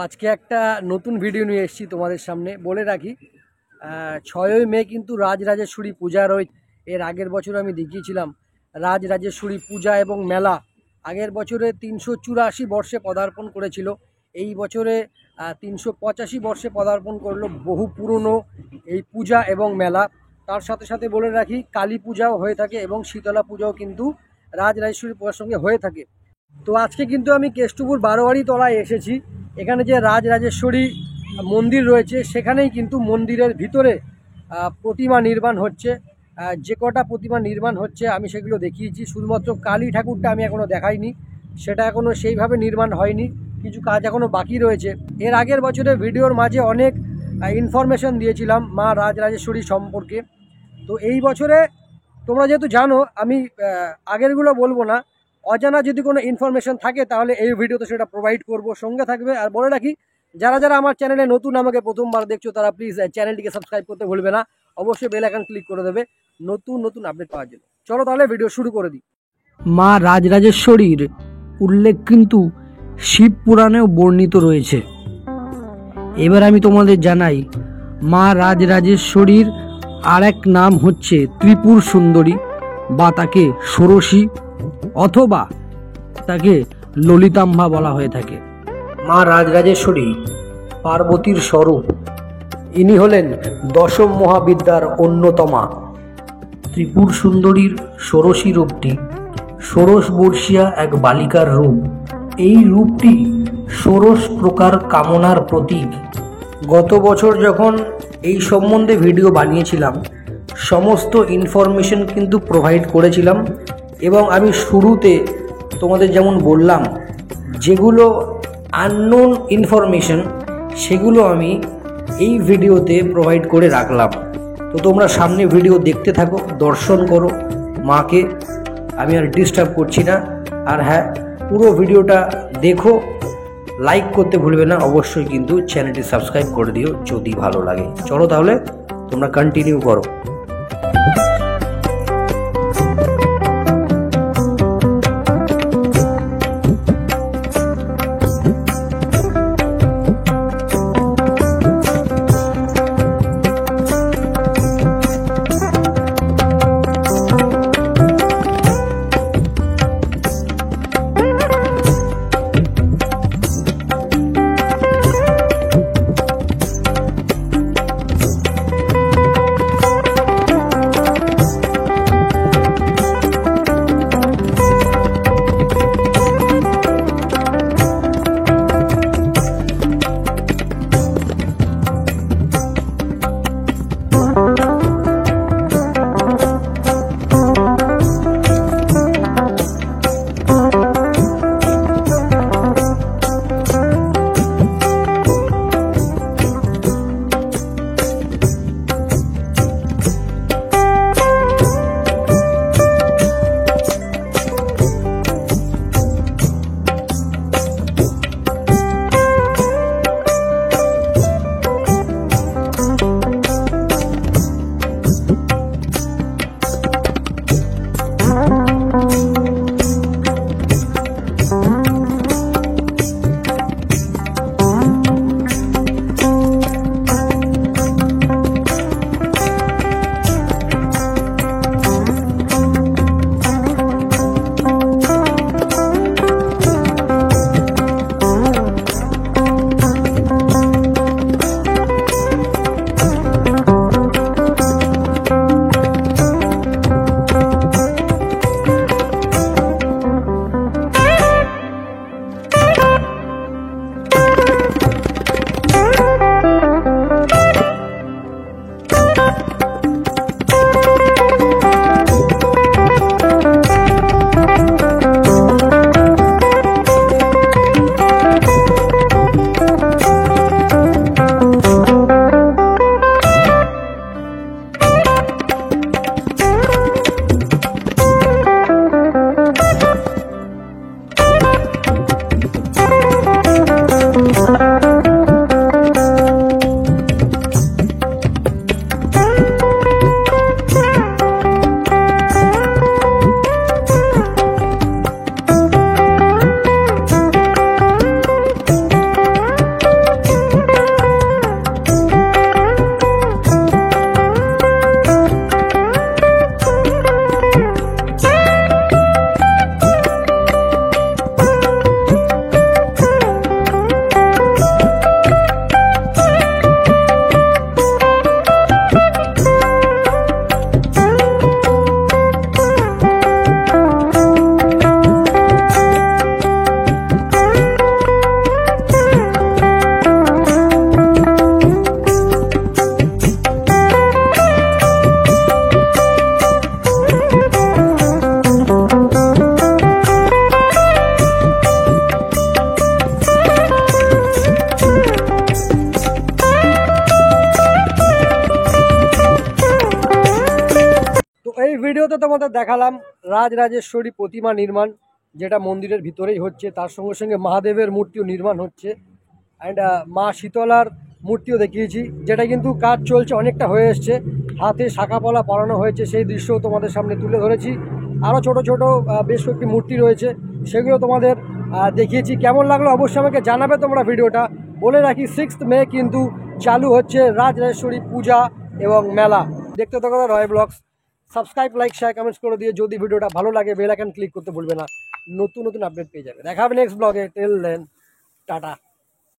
আজকে একটা নতুন ভিডিও নিয়ে এসেছি তোমাদের সামনে। বলে রাখি 6ই মে কিন্তু রাজরাজেশ্বরী পূজা রয়েছে। এর আগের বছর আমি দেখিয়েছিলাম রাজরাজেশ্বরী পূজা এবং মেলা। আগের বছরে 384 বর্ষে পদার্পণ করেছিল, এই বছরে 385 বর্ষে পদার্পণ করলো। বহু পুরনো এই পূজা এবং মেলা। তার সাথে সাথে বলে রাখি কালী পূজাও হয়ে থাকে এবং শীতলা পূজাও কিন্তু রাজরাজেশ্বরী পূজার সঙ্গে হয়ে থাকে। তো আজকে কিন্তু আমি কেষ্টপুর বারোয়ারি তলায় এসেছি। এখানে যে রাজরাজেশ্বরী মন্দির রয়েছে সেখানেই কিন্তু মন্দিরের ভিতরে প্রতিমা নির্মাণ হচ্ছে। যে কটা প্রতিমা নির্মাণ হচ্ছে আমি সেগুলো দেখিয়েছি। শুধুমাত্র কালী ঠাকুরটা আমি এখনও দেখাইনি, সেটা এখনও সেইভাবে নির্মাণ হয়নি, কিছু কাজ এখনও বাকি রয়েছে। এর আগের বছরে ভিডিওর মাঝে অনেক ইনফরমেশন দিয়েছিলাম মা রাজরাজেশ্বরী সম্পর্কে। তো এই বছরে তোমরা যেহেতু জানো, আমি আগেরগুলো বলবো না, অজানা যদি কোনো ইনফরমেশন থাকে তাহলে এই ভিডিওতে সেটা প্রোভাইড করব, সঙ্গে থাকবে। আর বলে রাখি যারা যারা আমার চ্যানেলে নতুন, আমাকে প্রথমবার দেখছো, তারা প্লিজ চ্যানেলটিকে সাবস্ক্রাইব করতে ভুলবে না। অবশ্যই বেল আইকন ক্লিক করে দেবে নতুন নতুন আপডেট পাওয়ার জন্য। চলো তাহলে ভিডিও শুরু করে দিই। মা রাজরাজেশ্বরীর উল্লেখ কিন্তু শিব পুরাণেও বর্ণিত রয়েছে। এবার আমি তোমাদের জানাই মা রাজরাজেশ্বরীর আর এক নাম হচ্ছে ত্রিপুর সুন্দরী, বা তাকে ষোড়শী অথবা তাকে ললিতাম্বা বলা হয়ে থাকে। মা রাজরাজেশ্বরী পার্বতীর স্বরূপ। ইনি হলেন দশম মহাবিদ্যার অন্যতমা। ত্রিপুর সুন্দরীর ষোড়শী রূপটি ষোড়শ বর্ষীয়া এক বালিকার রূপ। এই রূপটি ষোড়শ প্রকার কামনার প্রতীক। গত বছর যখন এই সম্বন্ধে ভিডিও বানিয়েছিলাম, সমস্ত ইনফরমেশন কিন্তু প্রোভাইড করেছিলাম এবং আমি শুরুতে তোমাদের যেমন বললাম, যেগুলো আননোন ইনফরমেশন সেগুলো আমি এই ভিডিওতে প্রোভাইড করে রাখলাম। তো তোমরা সামনে ভিডিও দেখতে থাকো, দর্শন করো মাকে। আমি আর ডিস্টার্ব করছি না। আর হ্যাঁ, পুরো ভিডিওটা দেখো, লাইক করতে ভুলবে না। অবশ্যই কিন্তু চ্যানেলটি সাবস্ক্রাইব করে দিও যদি ভালো লাগে। চলো তাহলে তোমরা কন্টিনিউ করো। এই ভিডিওতে তোমাদের দেখালাম রাজরাজেশ্বরী প্রতিমা নির্মাণ, যেটা মন্দিরের ভিতরেই হচ্ছে। তার সঙ্গে সঙ্গে মহাদেবের মূর্তিও নির্মাণ হচ্ছে, অ্যান্ড মা শীতলার মূর্তিও দেখিয়েছি, যেটা কিন্তু কাজ চলছে, অনেকটা হয়ে এসছে। হাতে শাঁখাপলা পরানো হয়েছে, সেই দৃশ্যও তোমাদের সামনে তুলে ধরেছি। আরও ছোট ছোট বেশ কয়েকটি মূর্তি রয়েছে, সেগুলো তোমাদের দেখিয়েছি। কেমন লাগলো অবশ্যই আমাকে জানাবে তোমরা ভিডিওটা। বলে রাখি 6 মে কিন্তু চালু হচ্ছে রাজরাজেশ্বরী পূজা এবং মেলা। দেখতে থাকো Roy blogs. Subscribe, like, share, comments করে দিয়ে যদি ভিডিওটা ভালো লাগে বেল আইকন ক্লিক করতে ভুলবে না, নতুন নতুন আপডেট পেয়ে যাবে। দেখা হবে next blog. Till then, tata.